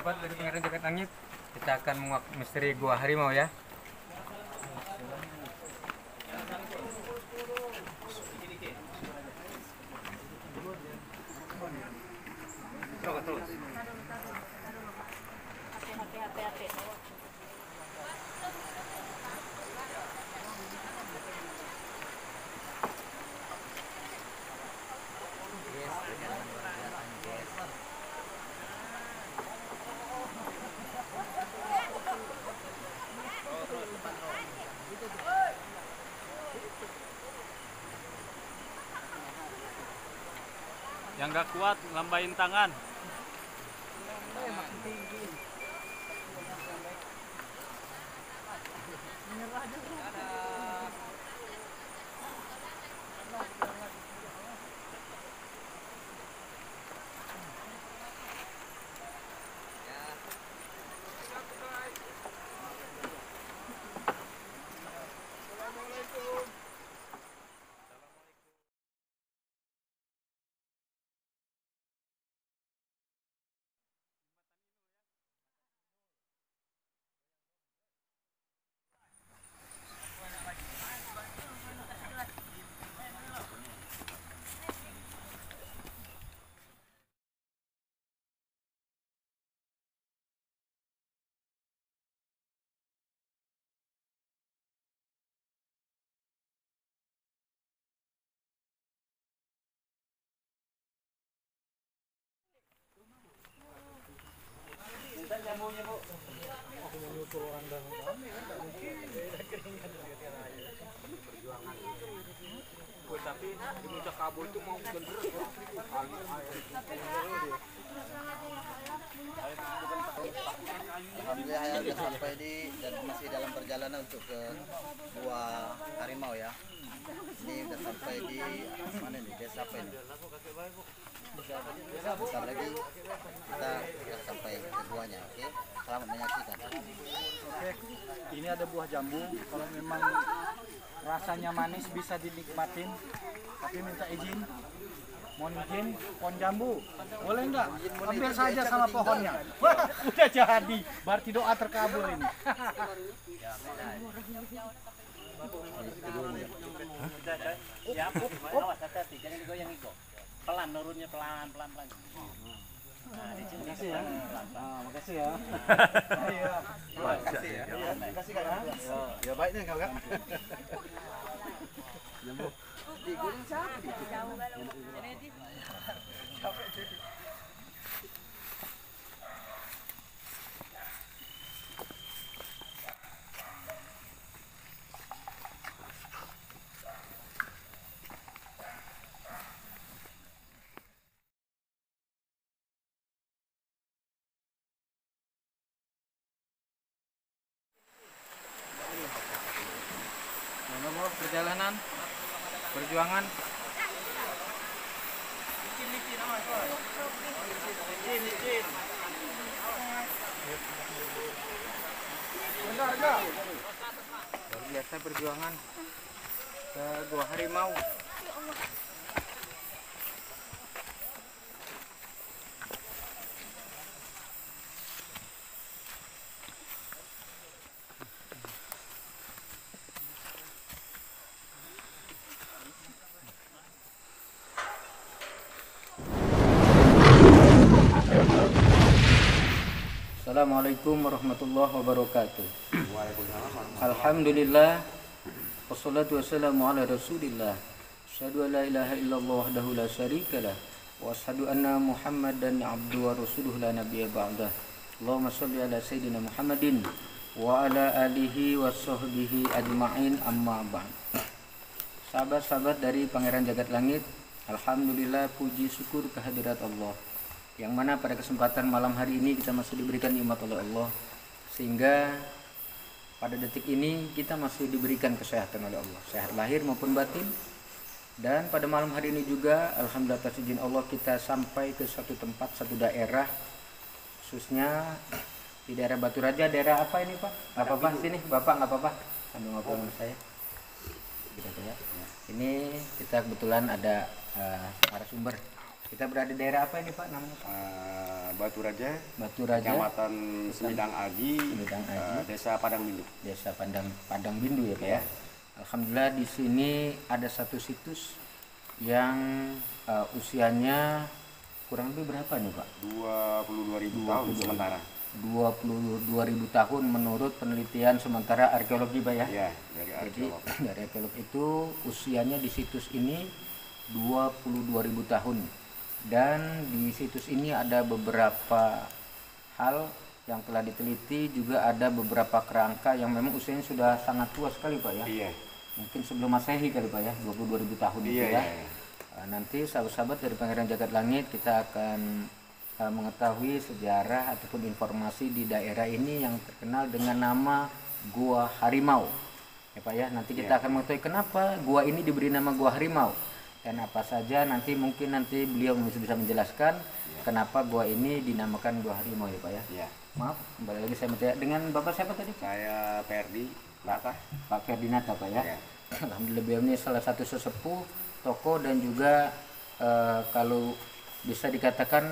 sahabat dari Pangeran Jagat Langit, kita akan menguak misteri Gua Harimau ya. Yang gak kuat lambain tangan. Tapi di Mucak Kabo itu mau Alhamdulillah ya sudah sampai dan masih dalam perjalanan untuk ke Gua Harimau ya. Ini sudah sampai di mana nih? Desa apa ini? Bentar lagi kita sudah sampai ke guanya. Oke, selamat menyaksikan. Oke, ini ada buah jambu. Kalau memang rasanya manis bisa dinikmatin, tapi minta izin. Mohon izin, pohon jambu. Boleh nggak? Ambil saja sama pohonnya. Wah, udah jadi. Berarti doa terkabul ini. Awas hati-hati, jangan digoyang Iko. Pelan nurunnya pelan. Nah, di sini Makasih ya. Makasih ya. Iya. Makasih ya. Makasih Kak ya. Ya baik nih Kak. Jambu. Digoreng siapa? Nomor perjalanan perjuangan. Luar biasa perjuangan ke Gua Harimau. Assalamualaikum warahmatullahi wabarakatuh. Alhamdulillah wassalatu wassalamu ala rasulillah. Asyhadu an la ilaha illallah wahdahu la syarikalah wa asyhadu anna Muhammadan abduhu wa rasuluhu la nabiyya ba'dah. Allahumma shalli ala sayyidina Muhammadin wa ala alihi wa sahbihi ajma'in, amma ba'd. Sahabat-sahabat dari Pangeran Jagat Langit, alhamdulillah puji syukur kehadirat Allah, yang mana pada kesempatan malam hari ini kita masih diberikan nikmat oleh Allah, sehingga pada detik ini kita masih diberikan kesehatan oleh Allah, sehat lahir maupun batin. Dan pada malam hari ini juga alhamdulillah atas izin Allah kita sampai ke satu tempat, satu daerah, khususnya di daerah Batu Raja. Daerah apa ini Pak? Nggak apa-apa sini Bapak, nggak apa-apa sambil ngobrol sama saya gitu ya. Ini kita kebetulan ada narasumber. Kita berada di daerah apa ini Pak namanya Pak? Batu Raja, Kecamatan Semidang Agi, Desa Padang Bindu. Desa Padang Bindu ya Pak ya. Alhamdulillah di sini ada satu situs yang usianya kurang lebih berapa nih Pak? 22.000 tahun sementara. 22.000 tahun menurut penelitian sementara arkeologi Pak ya. Iya, dari Jadi arkeolog. dari arkeolog itu usianya di situs ini 22.000 tahun. Dan di situs ini ada beberapa hal yang telah diteliti, juga ada beberapa kerangka yang memang usianya sudah sangat tua sekali Pak ya. Iya. Mungkin sebelum Masehi kali Pak ya, 22.000 tahun itu Iya, ya. iya. Nanti sahabat-sahabat dari Pangeran Jagat Langit kita akan mengetahui sejarah ataupun informasi di daerah ini yang terkenal dengan nama Gua Harimau. Ya Pak ya, nanti kita akan mengetahui kenapa gua ini diberi nama Gua Harimau dan apa saja nanti mungkin nanti beliau bisa menjelaskan kenapa gua ini dinamakan Gua Harimau ya Pak ya. Iya. Maaf, kembali lagi saya bertanya dengan Bapak siapa tadi? Saya Perdi Lata. Pak Ferdinata Pak ya. Iya. Alhamdulillah beliau ini salah satu sesepuh, tokoh dan juga kalau bisa dikatakan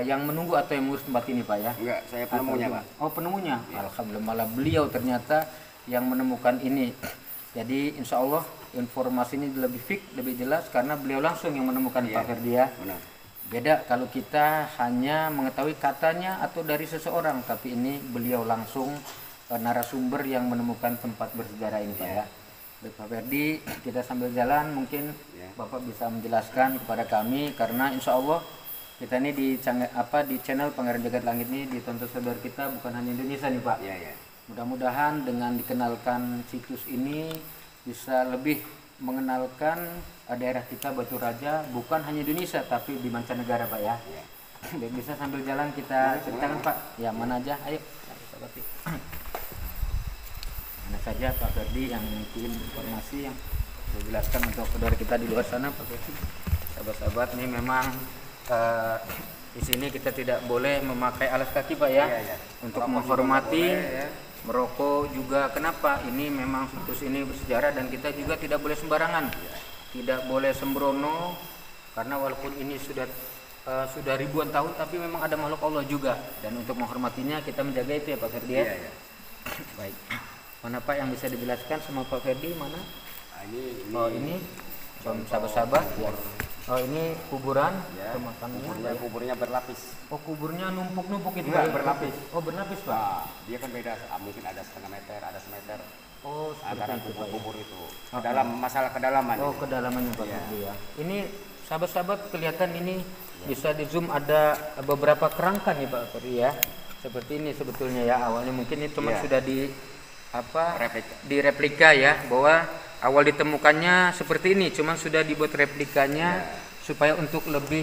yang menunggu atau yang mengurus tempat ini Pak ya. Enggak, saya penemunya Atau- Pak. Oh penemunya. Alhamdulillah malah beliau ternyata yang menemukan ini. Jadi insya Allah informasi ini lebih fix, lebih jelas karena beliau langsung yang menemukan Iya. Pak Ferdi ya. Benar. Beda kalau kita hanya mengetahui katanya atau dari seseorang, tapi ini beliau langsung narasumber yang menemukan tempat bersejarah ini Pak ya. Baik Pak Ferdi, kita sambil jalan mungkin Bapak bisa menjelaskan kepada kami karena insya Allah kita ini di channel Pangeran Jagat Langit ini ditonton saudara kita bukan hanya Indonesia nih Pak. Iya, iya. Mudah-mudahan dengan dikenalkan situs ini bisa lebih mengenalkan daerah kita Batu Raja bukan hanya Indonesia tapi di mancanegara Pak ya. Baik, bisa sambil jalan kita ceritakan Pak. Ya mana aja, ayo. Mana saja Pak Ferdi yang mungkin informasi yang dijelaskan untuk saudara kita di luar sana Pak Ferdi. Sahabat-sahabat ini memang di sini kita tidak boleh memakai alas kaki Pak ya. Iya, iya. Untuk Merokok menghormati juga nggak boleh, ya. merokok juga. Kenapa? Ini memang situs ini bersejarah dan kita juga tidak boleh sembarangan. Tidak boleh sembrono karena walaupun ini sudah ribuan tahun tapi memang ada makhluk Allah juga dan untuk menghormatinya kita menjaga itu ya Pak Ferdi ya. Iya, iya. Baik. Mana Pak yang bisa dijelaskan sama Pak Ferdi mana? Nah, ini Oh ini sahabat-sahabat. Oh ini kuburan ya, pemakamannya. kuburnya berlapis. Oh kuburnya numpuk-numpuk itu Enggak, Pak? berlapis. Oh berlapis Pak. Nah, dia kan beda, mungkin ada setengah meter, ada semeter Oh seperti antara itu Pak ya. kubur-kubur itu. Dalam masalah kedalaman. Oh ini. kedalamannya Pak Iya. Ferdi ya. Ini sahabat-sahabat kelihatan ini bisa di zoom ada beberapa kerangka nih Pak Ferdi ya. Seperti ini sebetulnya ya awalnya mungkin ini cuma Iya. sudah Replika. direplika ya bahwa awal ditemukannya seperti ini cuman sudah dibuat replikanya supaya untuk lebih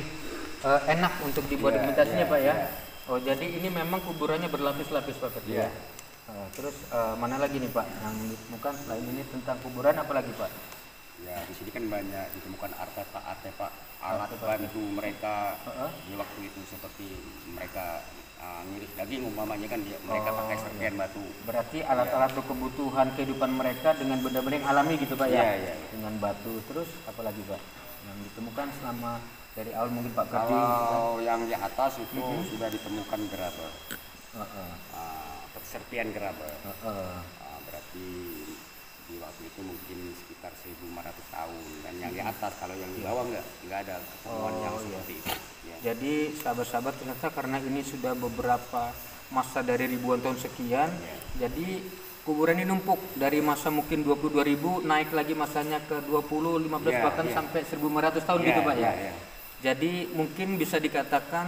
enak untuk dibuat Iya, dokumentasinya iya, Pak ya. iya. Oh jadi ini memang kuburannya berlapis-lapis Pak Ferdi ya. Iya. Terus mana lagi nih Pak yang ditemukan selain ini tentang kuburan apa lagi Pak? Ya, di sini kan banyak ditemukan artefak alat bantu mereka di waktu itu seperti mereka ngiris daging umpamanya kan mereka pakai serpihan batu. Berarti alat-alat untuk kebutuhan kehidupan mereka dengan benda-benda yang alami gitu Pak ya. Iya, iya. Dengan batu. Terus apa lagi Pak yang ditemukan selama dari awal mungkin Pak Ferdi gitu kan? Kalau yang di atas itu sudah ditemukan gerabah, Heeh. serpihan gerabah. Heeh. Berarti di waktu itu mungkin sekitar 1.500 tahun. Dan yang di atas, kalau yang di bawah nggak ada ketemuan yang seperti itu. Ya. Jadi sahabat-sahabat ternyata karena ini sudah beberapa masa dari ribuan tahun sekian, jadi kuburan ini numpuk dari masa mungkin 22.000 naik lagi masanya ke 20, 15 Iya, bahkan iya. sampai 1.500 tahun Iya, gitu Pak ya. iya, iya. Jadi mungkin bisa dikatakan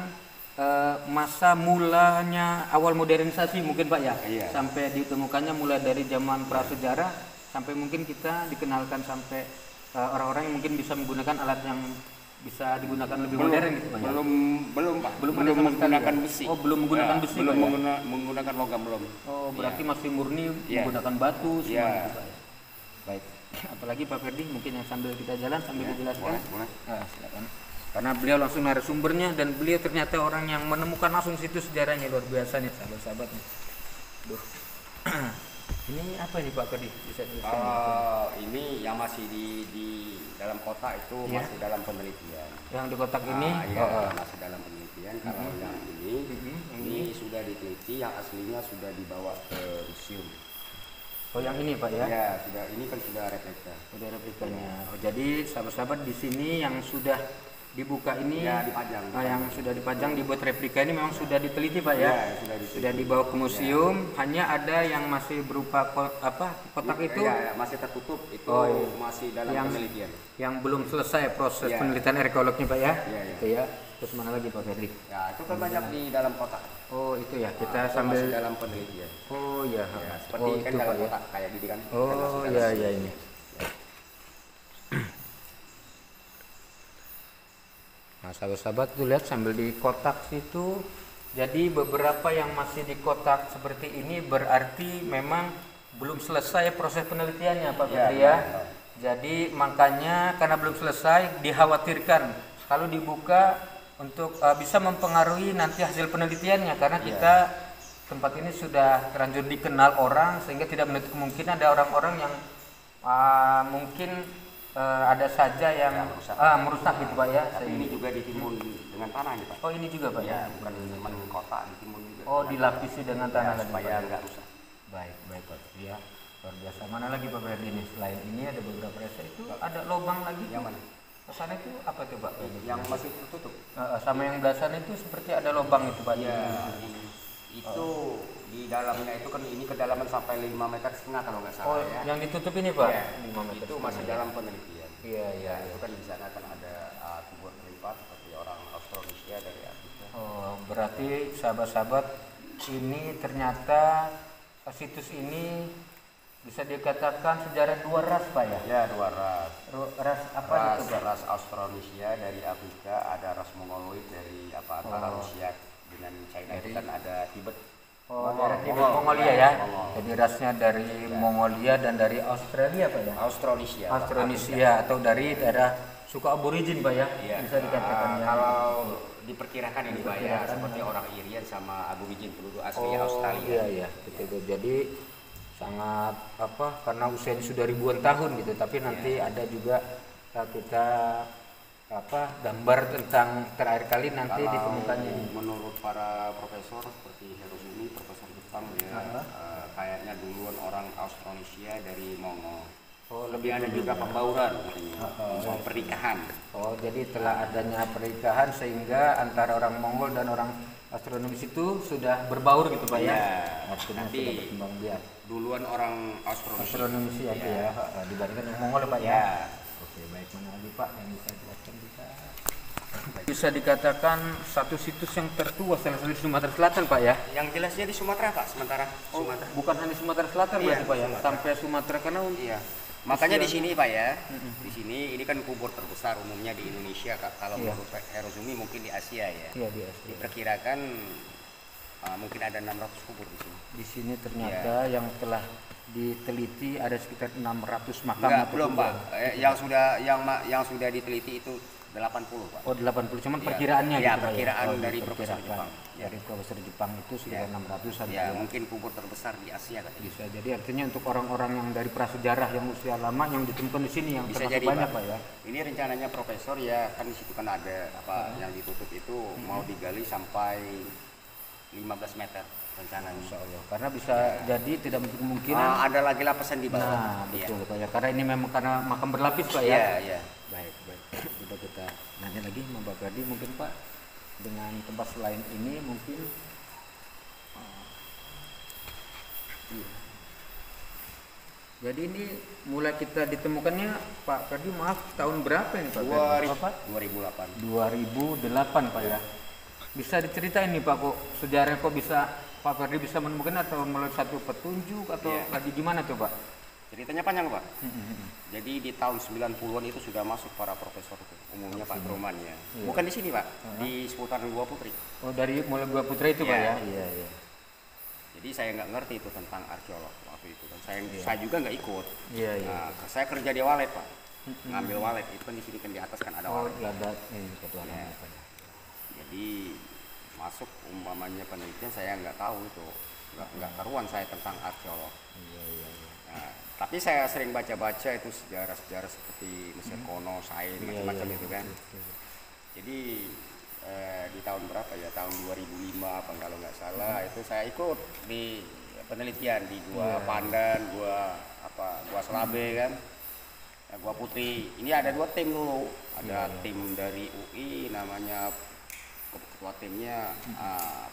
masa mulanya awal modernisasi mungkin Pak ya. Iya. Sampai ditemukannya mulai dari zaman prasejarah sampai mungkin kita dikenalkan sampai orang-orang yang mungkin bisa menggunakan alat yang bisa digunakan lebih modern gitu Pak ya. Belum Pak. Belum ada sama sekali, menggunakan ya? besi. Oh, belum menggunakan Ya, besi, belum Pak, ya? menggunakan logam belum. Oh, berarti masih murni Iya. menggunakan batu semua Iya. gitu, Pak ya. Baik. Apalagi Pak Ferdi mungkin yang sambil kita jalan sambil dijelaskan. Boleh. Silakan. Karena beliau langsung narasumbernya dan beliau ternyata orang yang menemukan langsung situs sejarahnya luar biasa nih sahabat-sahabat nih. Duh. Ini apa ini Pak Kadi? Bisa dijelaskan? Kalau ini yang masih di dalam kotak itu Iya. masih dalam penelitian. Yang di kotak ini? Iya, masih dalam penelitian. Kalau yang ini, yang ini sudah diteliti, yang aslinya sudah dibawa ke museum. Oh yang ini Pak ya? Ya, sudah. Ini kan sudah replika. Udah replikanya. Oh, jadi sahabat-sahabat di sini yang sudah dibuka ini, Ya, dipajang. yang sudah dipajang dibuat replika ini memang sudah diteliti Pak ya? Ya, sudah diteliti. Sudah dibawa ke museum. Hanya ada yang masih berupa kotak itu Ya, masih tertutup. Itu Oh, iya. masih dalam Yang- penelitian. yang belum selesai proses Ya. penelitian arkeolognya Pak ya? Ya, ya. Itu ya. Terus mana lagi Pak Ferdi? Ya, itu kan banyak di dalam kotak. Oh itu ya, kita Itu sambil. masih dalam penelitian. Oh ya. Ya, seperti Oh kan itu dalam Pak ya. kotak kayak gini kan. Kan Oh masih ya dalam ya ini. Nah sahabat-sahabat tuh lihat sambil di kotak situ. Jadi beberapa yang masih di kotak seperti ini berarti memang belum selesai proses penelitiannya Pak Fitri ya. Jadi makanya karena belum selesai dikhawatirkan kalau dibuka untuk bisa mempengaruhi nanti hasil penelitiannya karena kita tempat ini sudah terlanjur dikenal orang sehingga tidak menutup kemungkinan ada orang-orang yang mungkin ada saja yang merusak gitu Pak ya. Tapi ini juga ditimbun dengan tanah nih Pak. Oh ini juga Pak Ya, bukan cuma kotak, ditimbun juga. Oh dilapisi dengan tanah lagi, supaya Pak. nggak rusak. Baik baik Pak ya, luar biasa. Mana lagi Pak Ferdi ini selain ini ada beberapa resa itu ada lubang lagi. Yang mana? Ke sana itu apa tuh Pak? Yang masih tertutup. Sama yang belah sana itu seperti ada lubang itu Pak. Ya, itu di dalamnya itu kan ini kedalaman sampai 5,5 meter kalau nggak salah Oh ya. yang ditutup ini Pak? Ya, 5 meter. itu masih setengah. dalam penelitian. Iya iya. Itu kan di sana kan ada kubur lipat seperti orang Austronesia dari Afrika. Oh berarti sahabat-sahabat ini ternyata situs ini bisa dikatakan sejarah dua ras Pak ya? Ya, dua ras. Ras apa Ras, itu Pak? ras Austronesia dari Afrika, ada ras Mongoloid dari antara Rusia dengan China itu kan ada Tibet. Oh, daerah Tibet Mongolia ya. Mongol. Jadi rasnya dari Mongolia dan dari Australia Pak ya? Austronesia. Austronesia atau dari daerah suku aborigin Pak ya? Iya. Bisa dikatakan ya. Kalau diperkirakan ini Pak ya, seperti orang Irian sama aborigin penduduk asli Australia. Iya iya, betul. Jadi sangat karena usianya sudah ribuan tahun gitu, tapi nanti ada juga kita gambar tentang terakhir kali nanti Kalau ditemukannya ini. menurut para profesor seperti Hirosumi, profesor Jepang ya, kayaknya duluan orang Austronesia dari Mongol. Oh, Lebih ada juga pembauran katanya, soal pernikahan. Oh, jadi telah adanya pernikahan sehingga antara orang Mongol dan orang Astronomis itu sudah berbaur gitu Pak ya? Iya. Artinya Nanti sudah berkembang biak. duluan orang Austronesia. Astronomis ya, Iya. itu ya, dibandingkan dengan Mongol ya Pak ya? Ya. Oke, baik, mana lagi Pak yang bisa jelaskan kita? Bisa dikatakan satu situs yang tertua salah satu di Sumatera Selatan Pak ya? Yang jelasnya di Sumatera Pak, sementara Sumatera. Bukan hanya Sumatera Selatan Iya, berarti Pak ya? Sumatera. Sampai Sumatera karena Iya. Makanya di sini Pak ya, di sini ini kan kubur terbesar umumnya di Indonesia Kak. Kalau Iya. menurut Hirosumi mungkin di Asia ya. iya di Asia. Diperkirakan mungkin ada 600 kubur di sini. Di sini ternyata yang telah diteliti ada sekitar 600 makam Enggak, atau belum kubur. Pak. Yang sudah diteliti itu 80 Pak. Oh 80 cuman Iya. perkiraannya Iya, gitu Pak perkiraan ya? dari profesor diperkirakan. Jepang. Ya. Dari profesor Jepang itu sekitar Iya. 600-an Ya, ya. mungkin kubur terbesar di Asia katanya. Bisa jadi artinya untuk orang-orang yang dari prasejarah yang usia lama yang ditemukan di sini yang Bisa termasuk jadi banyak Pak. Pak ya. Ini rencananya profesor ya, kan di situ kan ada yang ditutup itu mau digali sampai 15 meter rencananya. Insya Allah. Karena bisa jadi tidak menutup kemungkinan. Ada lagi lapisan di bawah. Nah, Iya. betul Pak ya. Karena ini memang karena makam berlapis Pak ya. Iya, iya. Baik, baik. Coba kita nanya lagi sama Pak Ferdi mungkin Pak dengan tempat selain ini mungkin iya. Jadi ini mulai kita ditemukannya Pak Ferdi maaf tahun berapa ini Pak Ferdi? Bapak? 2008. 2008 Pak ya. Bisa diceritain nih Pak kok sejarah kok bisa Pak Ferdi bisa menemukan atau melalui satu petunjuk atau Iya. lagi gimana tuh Pak? Ceritanya panjang Pak. Jadi di tahun 90-an itu sudah masuk para profesor itu, umumnya Pak Troman ya. Iya. Bukan di sini Pak, di seputaran Gua Putri. Oh dari mulai Gua Putra itu Pak Iya. ya? Iya iya. Jadi saya nggak ngerti itu tentang arkeolog waktu itu kan. Saya juga nggak ikut. Iya iya. Nah, saya kerja di walet Pak, ngambil walet itu kan di sini kan di atas kan ada Oh walet. ada ini ketua Iya. Pak ya. Jadi masuk umpamanya penelitian saya nggak tahu itu nggak karuan saya tentang arkeolog. Nah, tapi saya sering baca-baca itu sejarah-sejarah seperti Mesir kuno, Sain, macam-macam itu kan. Jadi di tahun berapa ya, tahun 2005 apa kalau nggak salah itu saya ikut di penelitian di Gua Pandan, Gua Selabe kan, Gua Putri. Ini ada 2 tim dulu, ada tim dari UI namanya ketua timnya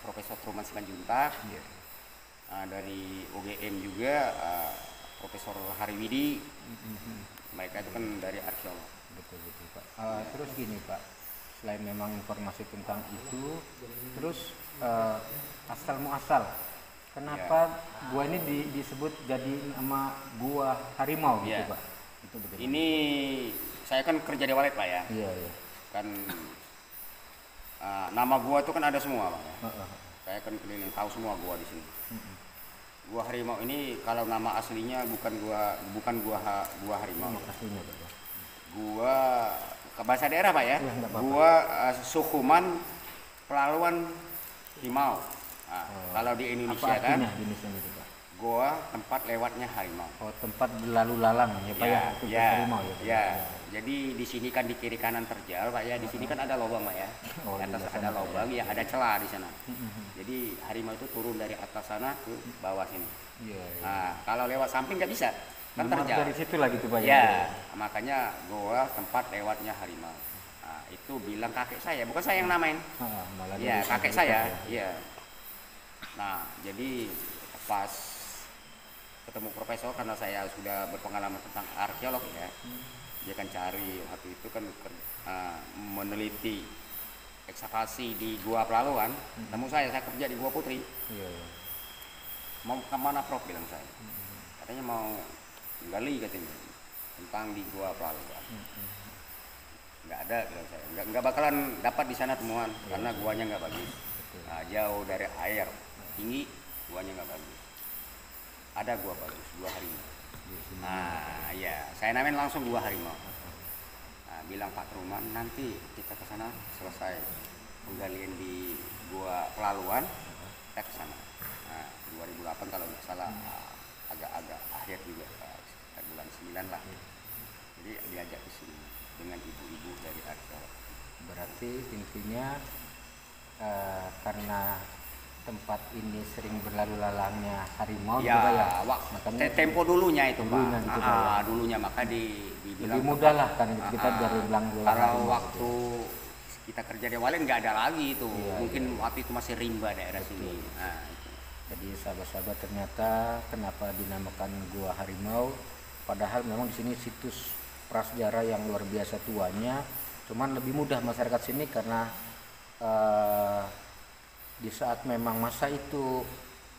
Profesor Truman Simanjuntak, dari UGM juga Profesor Hariwidi. Mereka itu kan dari arkeolog. Betul Pak. Terus gini Pak, selain memang informasi tentang itu, terus asal muasal kenapa gua ini disebut jadi nama gua harimau gitu Pak? Itu bagaimana? Ini saya kan kerja di Walet Pak ya. Iya. Kan nama gua itu kan ada semua Pak ya. Saya kan keliling tahu semua gua di sini. Gua harimau ini kalau nama aslinya bukan gua harimau. Nama aslinya Pak. Gua ke bahasa daerah Pak ya. Gua Sukuman Pelaluan Rimau. Nah, kalau di Indonesia apa kan jenisnya itu Pak? gua tempat lewatnya harimau. Oh, tempat berlalu lalang ya Pak ya, itu harimau ya. Ya. Jadi di sini kan di kiri kanan terjal Pak ya. Di sini kan ada lubang Pak ya. Oh, Di atas ada lubang ya, ada celah di sana. Jadi harimau itu turun dari atas sana ke bawah sini. Iya. Nah, kalau lewat samping nggak bisa. Kan terjal. Dari situ lah gitu Pak ya. Ya, makanya gua tempat lewatnya harimau. Nah, itu bilang kakek saya, bukan saya yang namain. Malah Ya, dari kakek situ saya. ya. Iya. Nah, jadi pas ketemu profesor karena saya sudah berpengalaman tentang arkeolog ya. Dia kan cari waktu itu kan meneliti ekskavasi di Gua Pelaluan. Temu saya kerja di Gua Putri. Iya. Mau kemana Prof bilang saya. Katanya mau gali katanya tentang di Gua Pelaluan. Nggak ada bilang saya. Nggak bakalan dapat di sana temuan karena guanya nggak bagus. Nah, jauh dari air tinggi, guanya nggak bagus. Ada gua bagus, gua harimau. Nah, ya, saya namain langsung gua harimau. Nah, bilang Pak Truman nanti kita ke sana selesai penggalian di Gua Pelaluan, kita ke sana. Nah, 2008 kalau nggak salah, agak-agak akhir juga, sekitar bulan 9 lah. Jadi diajak ke sini dengan ibu-ibu dari arkeolog. Berarti intinya karena tempat ini sering berlalu lalangnya harimau gitu Pak ya. Makanya tempo dulunya itu Pak. Gitu, Pak, ya. Dulunya maka dibilang lebih mudah lah kan kita dari bilang kalau waktu kita kerja di Walen nggak ada lagi itu. Iya, Mungkin waktu itu masih rimba daerah sini. Nah, itu. Jadi sahabat-sahabat ternyata kenapa dinamakan Gua Harimau, padahal memang di sini situs prasejarah yang luar biasa tuanya. Cuman lebih mudah masyarakat sini karena di saat memang masa itu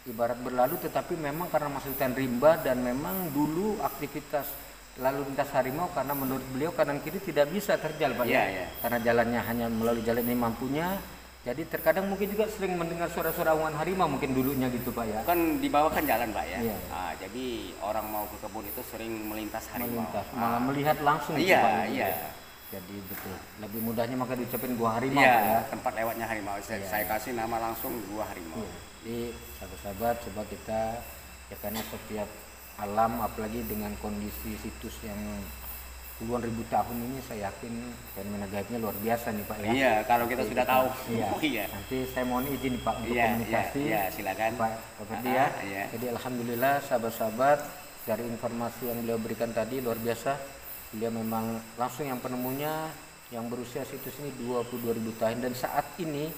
ibarat berlalu, tetapi memang karena masa hutan rimba dan memang dulu aktivitas lalu lintas harimau karena menurut beliau kanan kiri tidak bisa terjal Pak ya. Karena jalannya hanya melalui jalan ini mampunya. Jadi terkadang mungkin juga sering mendengar suara-suara awan harimau mungkin dulunya gitu Pak ya. Kan di bawah kan jalan Pak ya. Iya. Nah, jadi orang mau ke kebun itu sering melintas harimau. Malah melihat langsung Iya, Pak, iya. Jadi betul. Lebih mudahnya maka diucapin Gua Harimau Iya, Pak ya. tempat lewatnya harimau. Saya kasih nama langsung Gua Harimau. Jadi sahabat-sahabat coba kita ya, karena setiap alam apalagi dengan kondisi situs yang puluhan ribu tahun ini, saya yakin fenomena gaibnya luar biasa nih Pak ya. Iya, kalau kita sudah tahu. Iya. Iya. Nanti saya mohon izin Pak untuk Iya, komunikasi. iya, silakan. Pak Ferdi ya. Iya. Jadi alhamdulillah sahabat-sahabat dari informasi yang beliau berikan tadi luar biasa. Beliau memang langsung yang penemunya yang berusia situs ini 22.000 tahun dan saat ini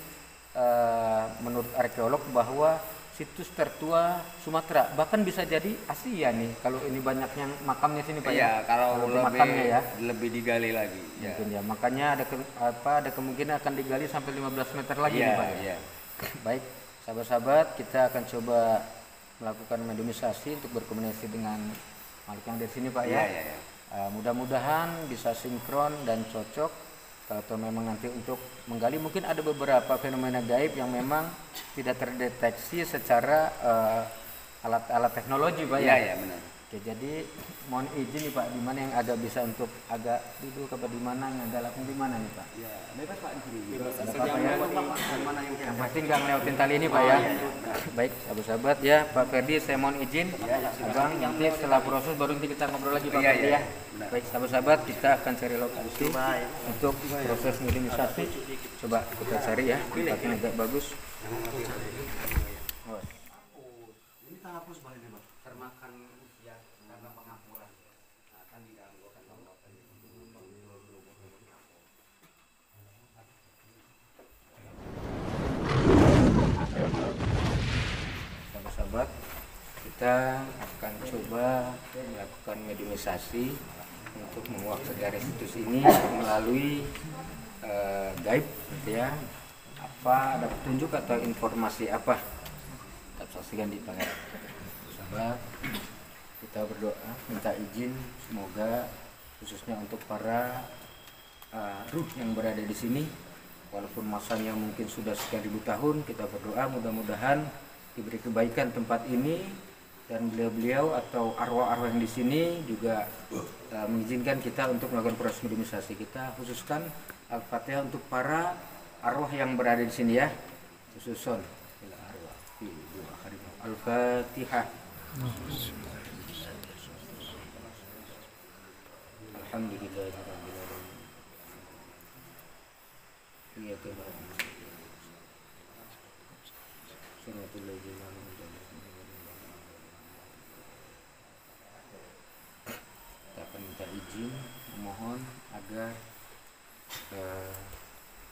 menurut arkeolog bahwa situs tertua Sumatera bahkan bisa jadi Asia nih kalau ini banyak yang makamnya sini Pak Iya, ya. kalau makamnya ya. lebih digali lagi. Mungkin ya. Makanya ada kemungkinan akan digali sampai 15 meter lagi nih Pak ya. Iya. Baik, sahabat-sahabat, kita akan coba melakukan mediumisasi untuk berkomunikasi dengan makhluk yang dari sini Pak ya. Iya. Mudah-mudahan bisa sinkron dan cocok. Kalau memang nanti untuk menggali mungkin ada beberapa fenomena gaib yang memang tidak terdeteksi secara alat-alat teknologi Pak ya. Iya, benar. Oke, jadi mohon izin nih Pak, di mana yang agak bisa untuk agak duduk apa di mana yang agak lapang di mana nih Pak? Ya, bebas Pak di sini. Ada Ada apa-apa ya? yang mana yang Yang pasti nggak ngelewatin tali ini Pak ya. Baik, sahabat-sahabat ya, Pak Ferdi saya mohon izin. Abang nanti setelah proses baru nanti kita ngobrol lagi Pak Ferdi ya. Baik, sahabat-sahabat kita akan cari lokasi untuk proses minimalisasi. Coba kita cari ya, tempatnya agak bagus. Oh. Ini tanghapus boleh nih Pak. Termakan usia karena pengapuran. Akan diganggu akan melakukan Sahabat-sahabat, kita akan coba melakukan mediumisasi untuk menguak sejarah situs ini melalui gaib gitu ya. Apa ada petunjuk atau informasi apa? Kita saksikan di panel. Sahabat, kita berdoa minta izin semoga khususnya untuk para ruh yang berada di sini, walaupun masanya mungkin sudah sekian ribu tahun, kita berdoa mudah-mudahan diberi kebaikan tempat ini dan beliau-beliau atau arwah-arwah yang di sini juga mengizinkan kita untuk melakukan proses mediumisasi. Kita khususkan Al-Fatihah untuk para arwah yang berada di sini ya. Khususon Al-Fatihah. Alhamdulillahirabbil alamin. Iyyaka na'budu wa iyyaka nasta'in. Shiratal ladzina an'amta 'alaihim. Kita akan minta izin memohon agar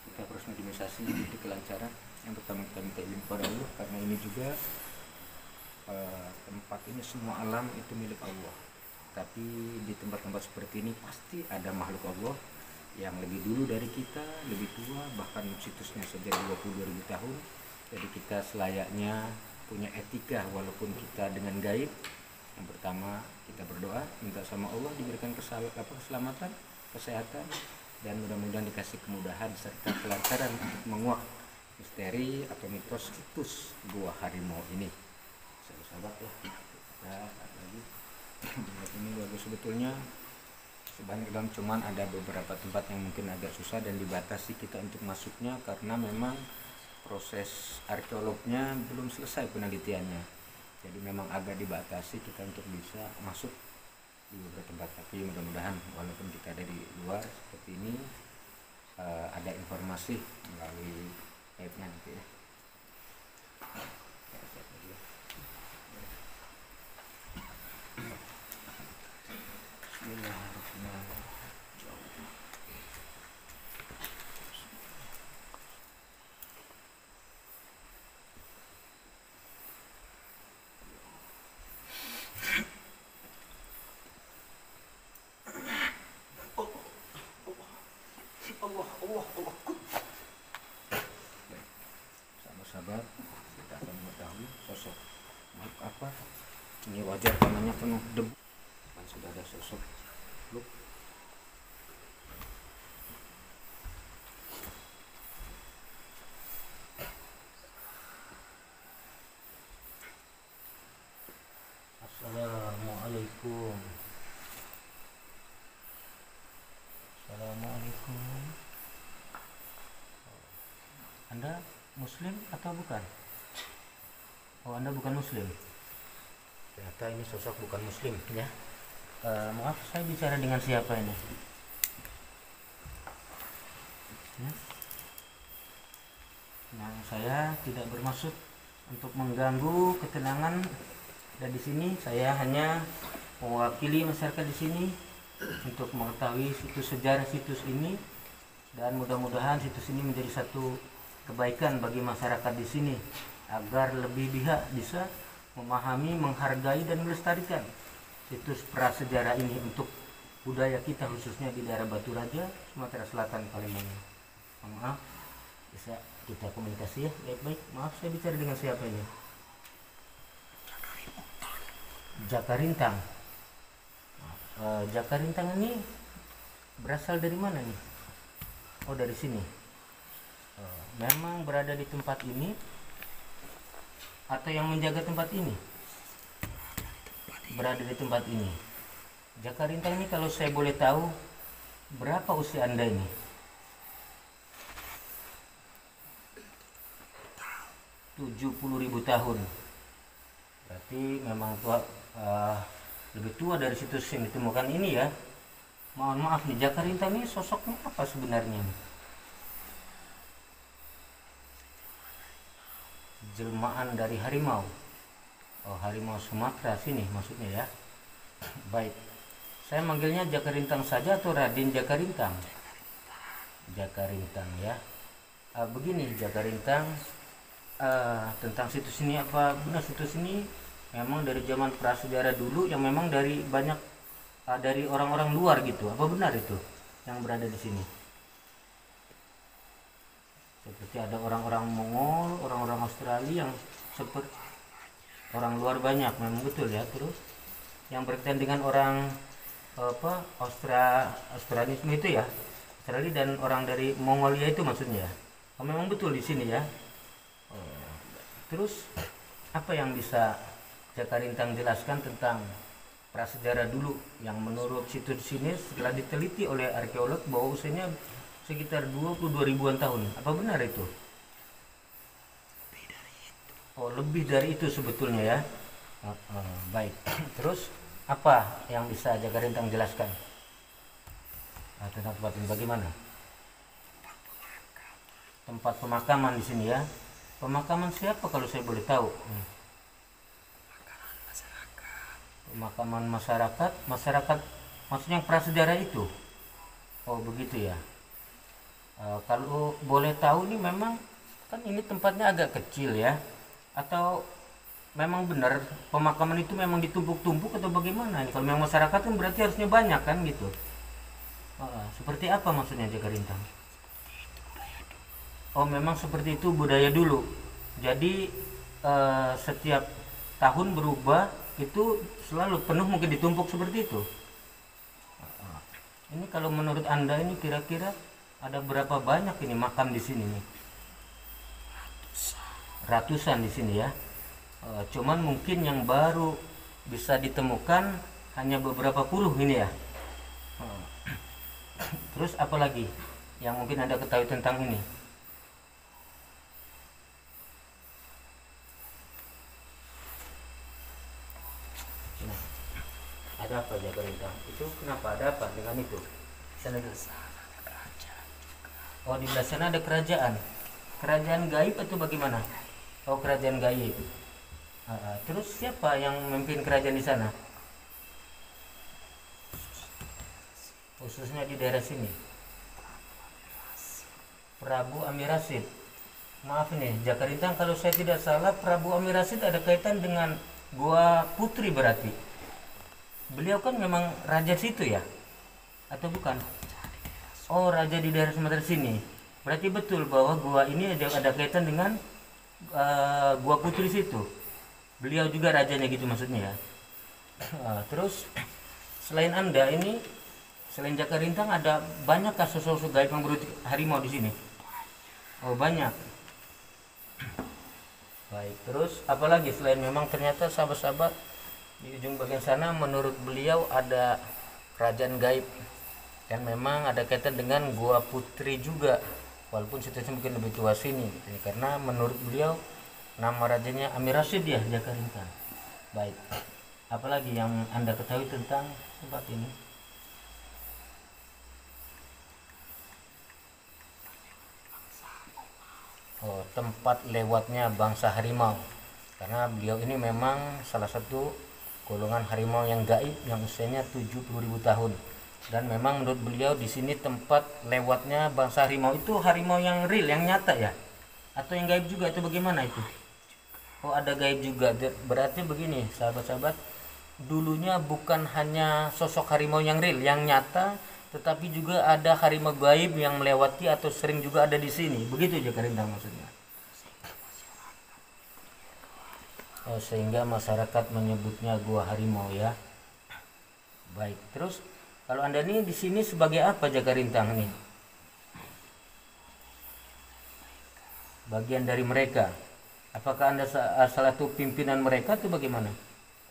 kita proses mediumisasi untuk kelancaran. Yang pertama kita minta izin kepada Allah karena ini juga tempat ini semua alam itu milik Allah. Tapi di tempat-tempat seperti ini pasti ada makhluk Allah yang lebih dulu dari kita, lebih tua, bahkan situsnya saja 22.000 tahun. Jadi kita selayaknya punya etika walaupun kita dengan gaib. Yang pertama kita berdoa minta sama Allah diberikan keselamatan, kesehatan, dan mudah-mudahan dikasih kemudahan serta kelancaran untuk menguak misteri atau mitos situs Gua Harimau ini. Sahabat ya, kita lagi ini bagus sebetulnya. Sebanyak dalam cuman ada beberapa tempat yang mungkin agak susah dan dibatasi kita untuk masuknya karena memang proses arkeolognya belum selesai penelitiannya. Jadi memang agak dibatasi kita untuk bisa masuk di beberapa tempat. Tapi mudah-mudahan walaupun kita dari luar seperti ini ada informasi melalui webnya nanti ya. Bismillahirrahmanirrahim. Sahabat, kita akan mengetahui sosok makhluk apa. Ini wajar karenanya penuh debu. Dan sudah ada sosok makhluk. Assalamualaikum. Assalamualaikum. Anda Muslim atau bukan? Oh, Anda bukan Muslim. Ternyata ini sosok bukan Muslim ya. Maaf, saya bicara dengan siapa ini? Ya. Nah, saya tidak bermaksud untuk mengganggu ketenangan, dan di sini saya hanya mewakili masyarakat di sini untuk mengetahui situs sejarah situs ini, dan mudah-mudahan situs ini menjadi satu kebaikan bagi masyarakat di sini agar lebih bisa memahami, menghargai dan melestarikan situs prasejarah ini untuk budaya kita khususnya di daerah Batu Raja, Sumatera Selatan, Palembang. Maaf, bisa kita komunikasi ya baik-baik. Maaf, saya bicara dengan siapa ini? Jakarintang. Jakarintang ini berasal dari mana nih? Oh, dari sini. Memang berada di tempat ini atau yang menjaga tempat ini? berada di tempat ini. Jakarintang ini kalau saya boleh tahu, berapa usia Anda ini? 70.000 tahun. Berarti memang tua, lebih tua dari situs yang ditemukan ini ya. Mohon maaf nih, Jakarintang ini sosoknya apa sebenarnya? Jelmaan dari harimau. Oh, harimau Sumatera sini maksudnya ya. Baik. Saya manggilnya Jakarintang saja atau Raden Jakarintang? Jakarintang ya. Begini Jakarintang, tentang situs ini, apa benar situs ini memang dari zaman prasejarah dulu yang memang dari banyak dari orang-orang luar gitu? Apa benar itu yang berada di sini? Seperti ada orang-orang Mongol, orang-orang Australia yang seperti orang luar banyak, memang betul ya. Terus yang berkaitan dengan orang Australisme itu ya, Australia dan orang dari Mongolia itu maksudnya ya. Memang betul di sini ya. Terus apa yang bisa Jakarintang jelaskan tentang prasejarah dulu yang menurut situs sini setelah diteliti oleh arkeolog bahwa usianya sekitar 22 ribuan tahun. Apa benar itu? Oh, lebih dari itu sebetulnya ya. Baik. Terus apa yang bisa Jakarintang jelaskan tentang tempat ini? Bagaimana? Tempat pemakaman di sini ya. Pemakaman siapa kalau saya boleh tahu? Pemakaman masyarakat. Masyarakat maksudnya yang prasejarah itu. Oh begitu ya. Kalau boleh tahu nih, memang kan ini tempatnya agak kecil ya, atau memang benar pemakaman itu memang ditumpuk-tumpuk atau bagaimana? Kalau memang masyarakat kan berarti harusnya banyak kan gitu. Seperti apa maksudnya Jakarintang? Oh memang seperti itu budaya dulu. Jadi setiap tahun berubah, itu selalu penuh mungkin ditumpuk seperti itu. Ini kalau menurut Anda ini kira-kira ada berapa banyak ini makam di sini nih? Ratusan di sini ya. Cuman mungkin yang baru bisa ditemukan hanya beberapa puluh ini ya. Terus apa lagi yang mungkin Anda ketahui tentang ini? Nah, ada apa Jakarintang? Itu kenapa? Ada apa dengan itu? Sana dulu. Oh di belah sana ada kerajaan. Kerajaan gaib atau bagaimana? Oh kerajaan gaib. Terus siapa yang memimpin kerajaan di sana? Khususnya di daerah sini. Prabu Amirasid. Maaf nih, Jakarintang kalau saya tidak salah, Prabu Amirasid ada kaitan dengan Gua Putri berarti. Beliau kan memang raja situ ya? Atau bukan? Oh raja di daerah Sumatera sini. Berarti betul bahwa gua ini ada kaitan dengan Gua Putri situ. Beliau juga rajanya gitu maksudnya ya. Terus selain Anda ini, selain Jakarintang ada banyak kasus sosok gaib yang berwujud harimau di sini. Oh banyak. Baik, terus apalagi selain memang ternyata sahabat-sahabat di ujung bagian sana menurut beliau ada kerajaan gaib dan memang ada kaitan dengan Gua Putri juga, walaupun situasinya mungkin lebih tua sini gitu ya, karena menurut beliau nama rajanya Amirasid ya Jakarintang. Baik, apalagi yang Anda ketahui tentang tempat ini? Oh, tempat lewatnya bangsa harimau, karena beliau ini memang salah satu golongan harimau yang gaib yang usianya 70.000 tahun. Dan memang menurut beliau di sini tempat lewatnya bangsa harimau itu harimau yang real, yang nyata ya? Atau yang gaib juga itu bagaimana itu? Oh ada gaib juga. Berarti begini sahabat-sahabat, dulunya bukan hanya sosok harimau yang real, yang nyata, tetapi juga ada harimau gaib yang melewati atau sering juga ada di sini. Begitu Jakarintang maksudnya. Oh, sehingga masyarakat menyebutnya gua harimau ya. Baik, terus kalau Anda nih di sini sebagai apa Jakarintang nih? Bagian dari mereka. Apakah Anda salah satu pimpinan mereka atau bagaimana?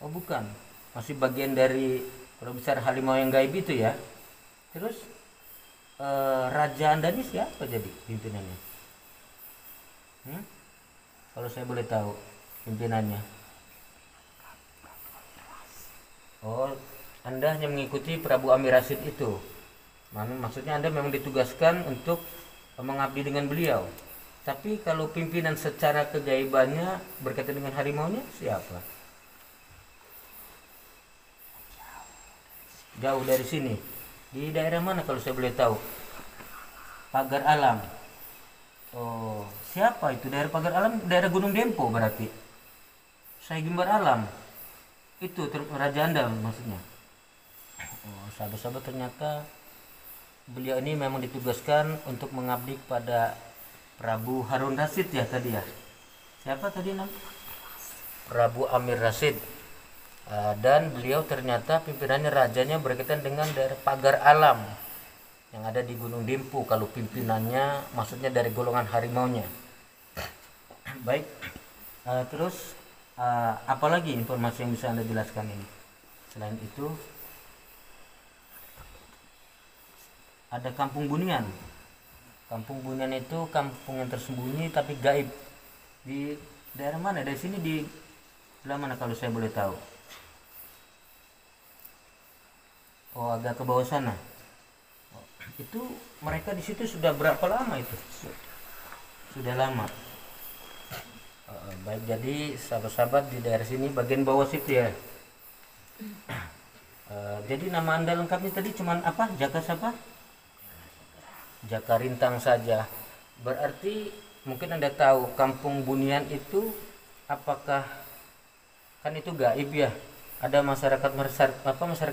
Oh bukan. masih bagian dari kalau besar harimau yang gaib itu ya. Terus Raja Anda ini siapa jadi pimpinannya? Kalau saya boleh tahu pimpinannya. Oh, Anda hanya mengikuti Prabu Amir Rasyid itu. Maksudnya Anda memang ditugaskan untuk mengabdi dengan beliau. Tapi kalau pimpinan secara kegaibannya berkaitan dengan harimaunya siapa? Jauh dari sini. Di daerah mana kalau saya boleh tahu? Pagar Alam. Oh, siapa itu? Daerah Pagar Alam, daerah Gunung Dempo berarti. Saya Gimbar Alam. Itu Raja Anda maksudnya. Oh, sahabat-sahabat, ternyata beliau ini memang ditugaskan untuk mengabdi kepada Prabu Harun Rasyid ya tadi ya. Siapa tadi namanya? Prabu Amir Rasyid. Dan beliau ternyata pimpinannya, rajanya berkaitan dengan daerah Pagar Alam yang ada di Gunung Dempo. Kalau pimpinannya maksudnya dari golongan harimaunya. Baik. Terus apalagi informasi yang bisa Anda jelaskan ini? Selain itu ada Kampung Bunian. Kampung Bunian itu kampung yang tersembunyi tapi gaib. Di daerah mana? Dari sini di belah mana kalau saya boleh tahu? Oh, agak ke bawah sana. Oh, itu mereka di situ sudah berapa lama itu? Sudah lama. Baik, jadi sahabat-sahabat di daerah sini bagian bawah situ ya. Jadi nama Anda lengkapnya tadi cuman apa? Jaka siapa? Jaka Rintang saja. Berarti mungkin Anda tahu Kampung Bunian itu apakah, kan itu gaib ya, ada masyarakat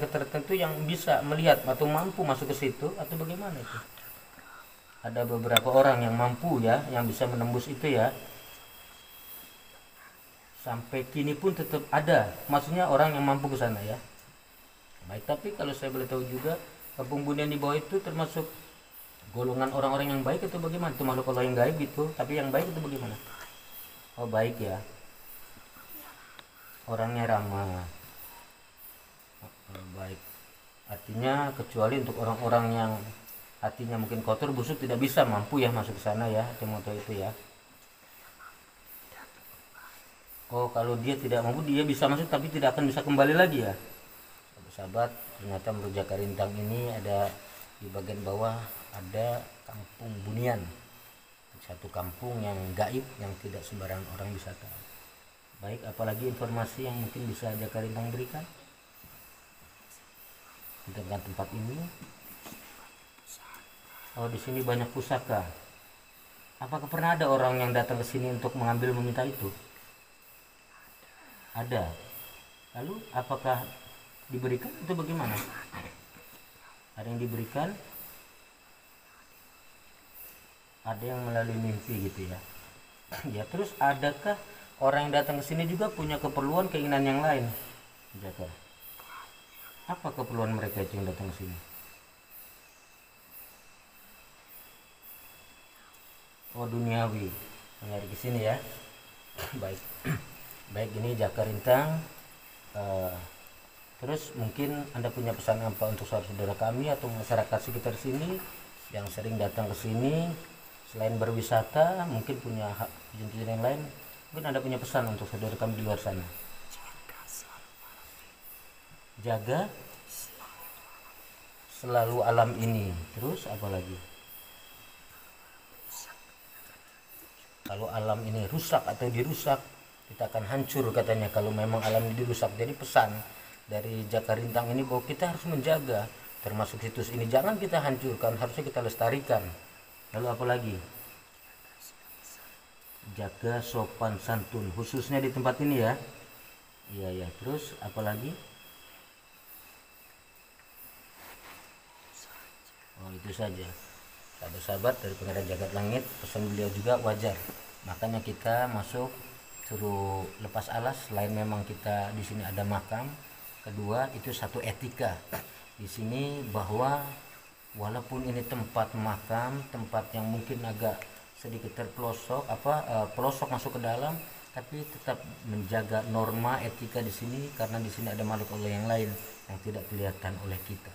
tertentu yang bisa melihat atau mampu masuk ke situ atau bagaimana itu? Ada beberapa orang yang mampu ya, yang bisa menembus itu ya. Sampai kini pun tetap ada, maksudnya orang yang mampu ke sana ya. Baik, tapi kalau saya boleh tahu juga, Kampung Bunian di bawah itu termasuk golongan orang-orang yang baik atau bagaimana? Itu makhluk Allah yang gaib gitu, tapi yang baik itu bagaimana? Oh, baik ya. Orangnya ramah. Baik. Artinya kecuali untuk orang-orang yang hatinya mungkin kotor, busuk, tidak bisa mampu ya masuk ke sana ya, atau moto itu ya. Oh, kalau dia tidak mampu, dia bisa masuk tapi tidak akan bisa kembali lagi ya. Sahabat, ternyata menurut Jaka Rintang ini ada di bagian bawah ada Kampung Bunian, satu kampung yang gaib yang tidak sembarangan orang bisa tahu. Baik, apalagi informasi yang mungkin bisa Jaka Rintang berikan tentang tempat ini? Oh, di sini banyak pusaka. Apakah pernah ada orang yang datang ke sini untuk mengambil, meminta itu? Ada. Lalu apakah diberikan atau bagaimana? Ada yang diberikan, ada yang melalui mimpi gitu ya. Ya, terus adakah orang yang datang ke sini juga punya keperluan, keinginan yang lain? Jaka, apa keperluan mereka itu yang datang ke sini? Oh, duniawi, mencari ke sini ya. Baik. Baik, ini Jaka Rintang. Terus mungkin Anda punya pesan apa untuk saudara-saudara kami atau masyarakat sekitar sini yang sering datang ke sini, selain berwisata, mungkin punya tujuan yang lain? Mungkin Anda punya pesan untuk saudara kami di luar sana. Jaga selalu alam ini. Terus apa lagi? Kalau alam ini rusak atau dirusak, kita akan hancur katanya kalau memang alam ini dirusak. Jadi pesan dari Jaka Rintang ini bahwa kita harus menjaga, termasuk situs ini jangan kita hancurkan, harusnya kita lestarikan. Lalu apa lagi? Jaga sopan santun, khususnya di tempat ini ya. Iya ya. Terus apa lagi? Oh, itu saja. Sahabat-sahabat dari Pangeran Jagat Langit, pesan beliau juga wajar. Makanya kita masuk suruh lepas alas. Selain memang kita di sini ada makam, kedua itu satu etika di sini bahwa walaupun ini tempat makam, tempat yang mungkin agak sedikit terpelosok pelosok masuk ke dalam, tapi tetap menjaga norma etika di sini, karena di sini ada makhluk Allah yang lain yang tidak kelihatan oleh kita.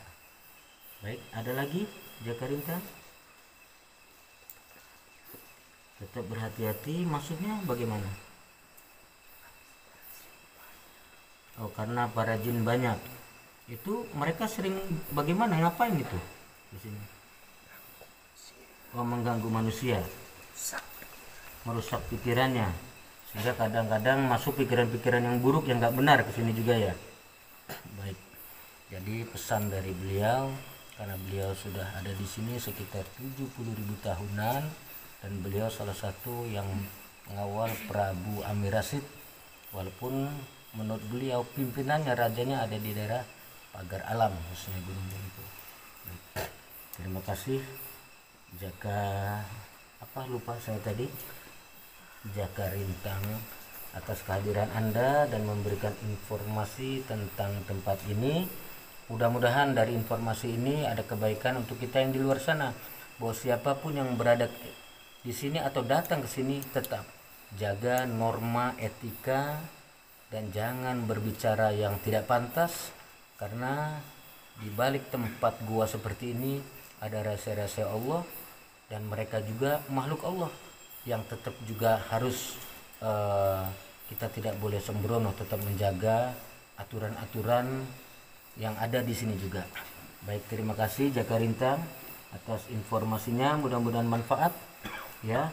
Baik, ada lagi jaga rintang? Tetap berhati-hati, maksudnya bagaimana? Oh, karena para jin banyak. Itu mereka sering bagaimana, ngapain itu di sini? Oh, mengganggu manusia, merusak pikirannya, sehingga kadang-kadang masuk pikiran-pikiran yang buruk yang nggak benar ke sini juga ya. Baik, jadi pesan dari beliau, karena beliau sudah ada di sini sekitar 70.000 tahunan, dan beliau salah satu yang mengawal Prabu Amir Rasyid, walaupun menurut beliau pimpinannya, rajanya ada di daerah Pagar Alam, khususnya Gunung Bungku. Terima kasih. Jaga apa, lupa saya tadi, Jaga Rintang, atas kehadiran Anda dan memberikan informasi tentang tempat ini. Mudah-mudahan dari informasi ini ada kebaikan untuk kita yang di luar sana, bahwa siapapun yang berada di sini atau datang ke sini tetap jaga norma etika dan jangan berbicara yang tidak pantas, karena di balik tempat gua seperti ini ada rahasia-rahasia Allah, dan mereka juga makhluk Allah yang tetap juga harus kita tidak boleh sembrono, tetap menjaga aturan-aturan yang ada di sini juga. Baik, terima kasih Jaga Rintang atas informasinya, mudah-mudahan manfaat ya.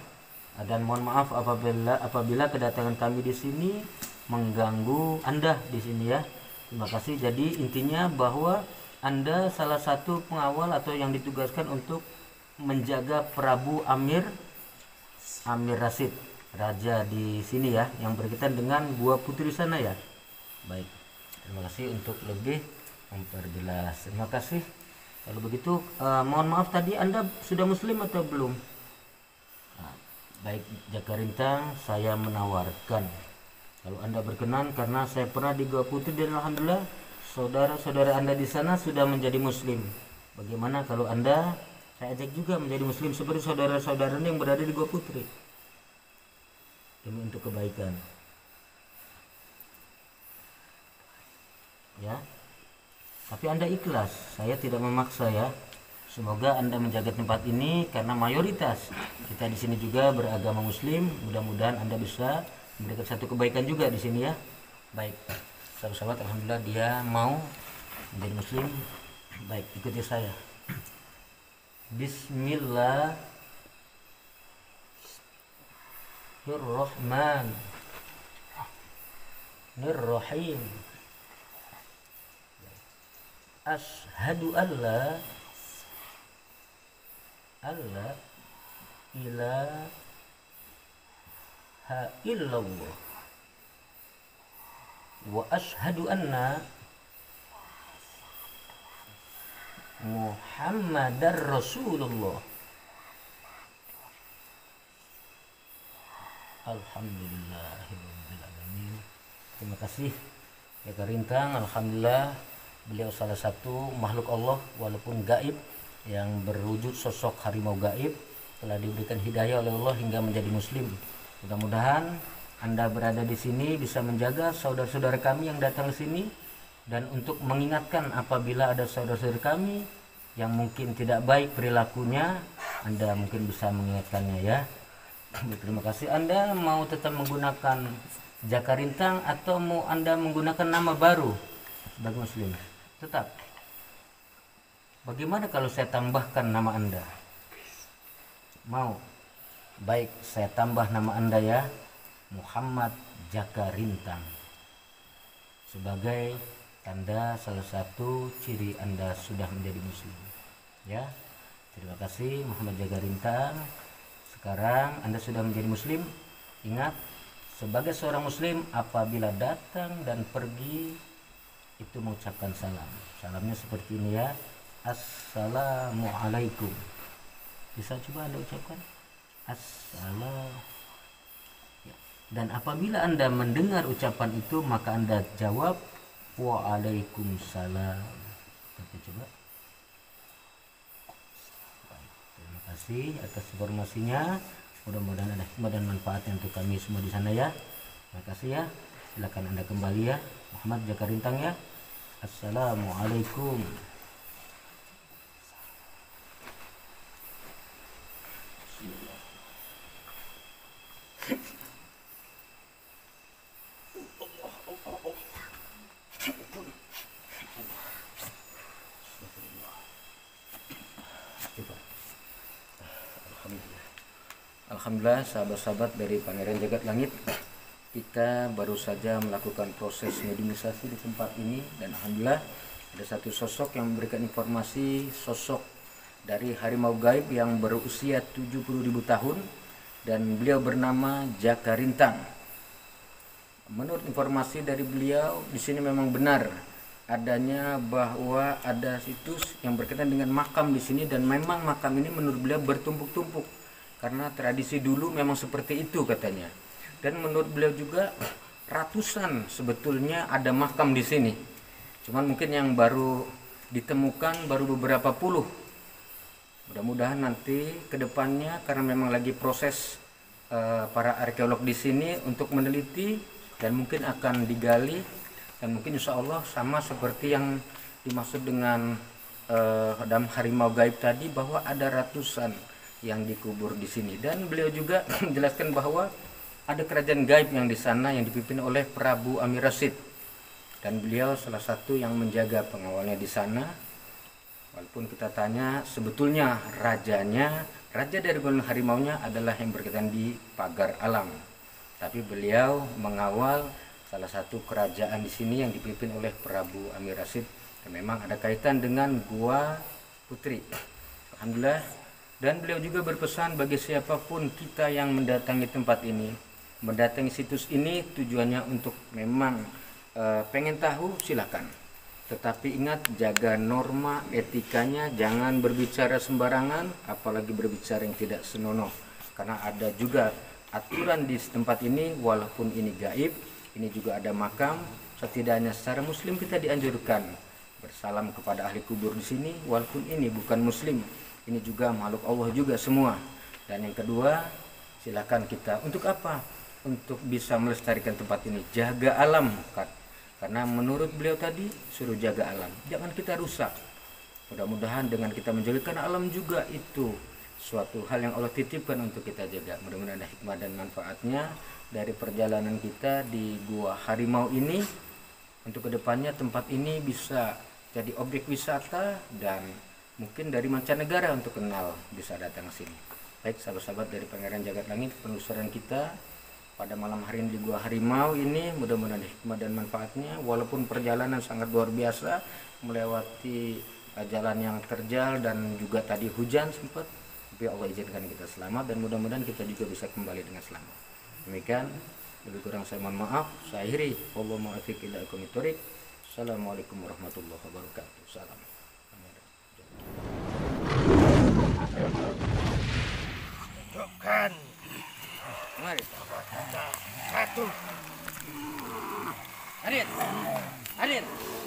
Dan mohon maaf apabila kedatangan kami di sini mengganggu Anda di sini ya. Terima kasih. Jadi intinya bahwa Anda salah satu pengawal atau yang ditugaskan untuk menjaga Prabu Amir Rasyid, raja di sini ya, yang berkaitan dengan Gua Putri sana ya. Baik, terima kasih untuk lebih memperjelas. Terima kasih. Kalau begitu mohon maaf tadi Anda sudah muslim atau belum? Nah, baik Jaga Rintang, saya menawarkan kalau Anda berkenan, karena saya pernah di Gua Putri dan alhamdulillah saudara-saudara Anda di sana sudah menjadi muslim. Bagaimana kalau Anda saya ajak juga menjadi muslim seperti saudara-saudara yang berada di Gua Putri, demi untuk kebaikan ya. Tapi Anda ikhlas, saya tidak memaksa ya. Semoga Anda menjaga tempat ini, karena mayoritas kita di sini juga beragama muslim. Mudah-mudahan Anda bisa memberikan satu kebaikan juga di sini ya. Baik, sahabat-sahabat, alhamdulillah dia mau menjadi muslim. Baik, ikuti saya. Bismillahirrahmanirrahim. Ashhadu an la ilaha illallah wa ashhadu anna Muhammadar Rasulullah. Alhamdulillahirabbil alamin. Terima kasih Jaga Rintang. Alhamdulillah beliau salah satu makhluk Allah walaupun gaib, yang berwujud sosok harimau gaib, telah diberikan hidayah oleh Allah hingga menjadi muslim. Mudah-mudahan Anda berada di sini bisa menjaga saudara-saudara kami yang datang ke sini, dan untuk mengingatkan apabila ada saudara-saudara kami yang mungkin tidak baik perilakunya, Anda mungkin bisa mengingatkannya ya. Terima kasih. Anda mau tetap menggunakan Jaga Rintang atau mau Anda menggunakan nama baru sebagai muslim? Tetap. Bagaimana kalau saya tambahkan nama Anda? Mau? Baik, saya tambah nama Anda ya, Muhammad Jaga Rintang, sebagai tanda salah satu ciri Anda sudah menjadi muslim ya. Terima kasih Muhammad Jaga Rintang. Sekarang Anda sudah menjadi muslim. Ingat, sebagai seorang muslim apabila datang dan pergi itu mengucapkan salam. Salamnya seperti ini ya. Assalamualaikum. Bisa coba Anda ucapkan assalam ya. Dan apabila Anda mendengar ucapan itu, maka Anda jawab waalaikumsalam. Kita coba. Baik, terima kasih atas informasinya. Mudah-mudahan ada hikmah dan manfaatnya untuk kami semua di sana ya. Terima kasih ya. Silakan Anda kembali ya. Muhammad jaga rintang ya. Assalamualaikum. Alhamdulillah sahabat-sahabat dari Pangeran Jagat Langit, kita baru saja melakukan proses mediumisasi di tempat ini, dan alhamdulillah ada satu sosok yang memberikan informasi, sosok dari harimau gaib yang berusia 70.000 tahun dan beliau bernama Jaka Rintang. Menurut informasi dari beliau, di sini memang benar adanya bahwa ada situs yang berkaitan dengan makam di sini, dan memang makam ini menurut beliau bertumpuk-tumpuk karena tradisi dulu memang seperti itu katanya. Dan menurut beliau juga ratusan sebetulnya ada makam di sini. Cuman mungkin yang baru ditemukan baru beberapa puluh. Mudah-mudahan nanti ke depannya, karena memang lagi proses para arkeolog di sini untuk meneliti dan mungkin akan digali, dan mungkin insya Allah sama seperti yang dimaksud dengan dalam harimau gaib tadi, bahwa ada ratusan yang dikubur di sini. Dan beliau juga menjelaskan bahwa ada kerajaan gaib yang di sana yang dipimpin oleh Prabu Amir Rasyid, dan beliau salah satu yang menjaga pengawalnya di sana. Walaupun kita tanya sebetulnya rajanya, raja dari golongan harimaunya adalah yang berkaitan di pagar alam, tapi beliau mengawal salah satu kerajaan di sini yang dipimpin oleh Prabu Amir Rasyid, dan memang ada kaitan dengan Gua Putri. Alhamdulillah. Dan beliau juga berpesan bagi siapapun kita yang mendatangi tempat ini, mendatangi situs ini, tujuannya untuk memang pengen tahu, silakan. Tetapi ingat, jaga norma etikanya, jangan berbicara sembarangan, apalagi berbicara yang tidak senonoh. Karena ada juga aturan di tempat ini, walaupun ini gaib, ini juga ada makam, setidaknya secara muslim kita dianjurkan bersalam kepada ahli kubur di sini, walaupun ini bukan muslim. Ini juga makhluk Allah juga semua. Dan yang kedua, silakan kita untuk apa? Untuk bisa melestarikan tempat ini, jaga alam. Karena menurut beliau tadi suruh jaga alam, jangan kita rusak. Mudah-mudahan dengan kita menjaga alam juga itu suatu hal yang Allah titipkan untuk kita jaga. Mudah-mudahan ada hikmah dan manfaatnya dari perjalanan kita di Gua Harimau ini. Untuk kedepannya tempat ini bisa jadi objek wisata, dan mungkin dari mancanegara untuk kenal bisa datang ke sini. Baik sahabat-sahabat dari Pangeran Jagat Langit, penelusuran kita pada malam hari ini di Gua Harimau ini mudah-mudahan ada hikmah dan manfaatnya. Walaupun perjalanan sangat luar biasa, melewati jalan yang terjal dan juga tadi hujan sempat, tapi Allah izinkan kita selamat, dan mudah-mudahan kita juga bisa kembali dengan selamat. Demikian, lebih kurang saya mohon maaf. Saya akhiri, wallahu muwaffiq ila aqwamit thoriq. Assalamualaikum warahmatullahi wabarakatuh. Salam. Hidupkan. Mari. Satu. Hadir. Hadir.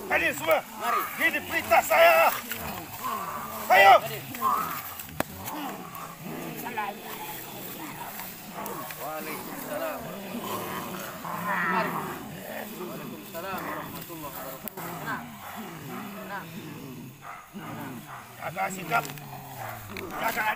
Hadir semua. Mari. Ini perintah saya. Ayo. Waalaikumsalam. Mari. Waalaikumsalam warahmatullahi wabarakatuh. Jaga sikap. Jaga